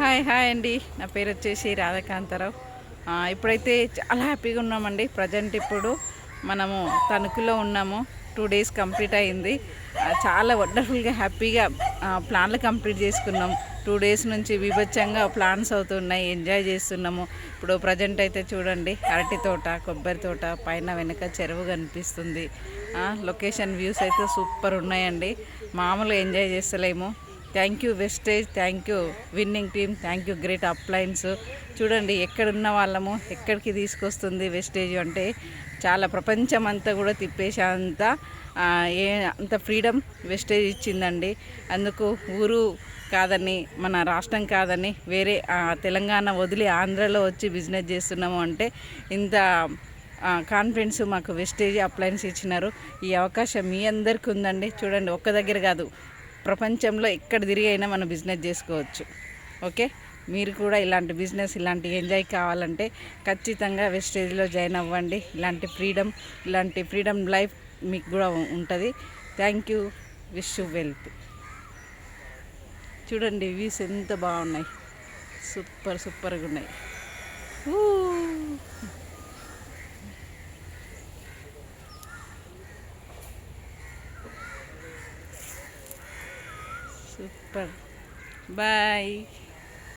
Hi అండి. నా పేరు వచ్చేసి రాధాకాంతారావు. ఇప్పుడైతే చాలా హ్యాపీగా ఉన్నామండి. ప్రజెంట్ ఇప్పుడు మనము తణుకులో ఉన్నాము. 2 డేస్ కంప్లీట్ అయింది. చాలా వండర్ఫుల్గా హ్యాపీగా ప్లాన్లు కంప్లీట్ చేసుకున్నాం. 2 డేస్ నుంచి విభత్సంగా ప్లాన్స్ అవుతున్నాయి, ఎంజాయ్ చేస్తున్నాము. ఇప్పుడు ప్రజెంట్ అయితే చూడండి, అరటి తోట, కొబ్బరి తోట, పైన వెనక చెరువు కనిపిస్తుంది. లొకేషన్ వ్యూస్ అయితే సూపర్ ఉన్నాయండి. మామూలుగా ఎంజాయ్ చేస్తలేము. Thank you Vestige, thank you winning team, thank you great appliance. చూడండి ఎక్కడున్న వాళ్ళము ఎక్కడికి తీసుకొస్తుంది వెస్టేజ్ అంటే, చాలా ప్రపంచం అంతా కూడా తిప్పేసేంత అంత ఫ్రీడమ్ వెస్టేజ్ ఇచ్చిందండి. అందుకు ఊరు కాదని, మన రాష్ట్రం కాదని, వేరే తెలంగాణ వదిలి ఆంధ్రలో వచ్చి బిజినెస్ చేస్తున్నాము అంటే ఇంత కాన్ఫిడెన్స్ మాకు వెస్టేజ్ అప్లయన్స్ ఇచ్చినారు. ఈ అవకాశం మీ అందరికీ ఉందండి. చూడండి, ఒక్క దగ్గర కాదు, ప్రపంచంలో ఎక్కడ తిరిగి అయినా మనం బిజినెస్ చేసుకోవచ్చు. ఓకే, మీరు కూడా ఇలాంటి బిజినెస్, ఇలాంటి ఎంజాయ్ కావాలంటే ఖచ్చితంగా వెస్టేజ్లో జాయిన్ అవ్వండి. ఇలాంటి ఫ్రీడమ్ లైఫ్ మీకు కూడా ఉంటుంది. Thank you, wish you wealth. చూడండి వ్యూస్ ఎంత బాగున్నాయి, సూపర్గా ఉన్నాయి. సూపర్. బాయ్.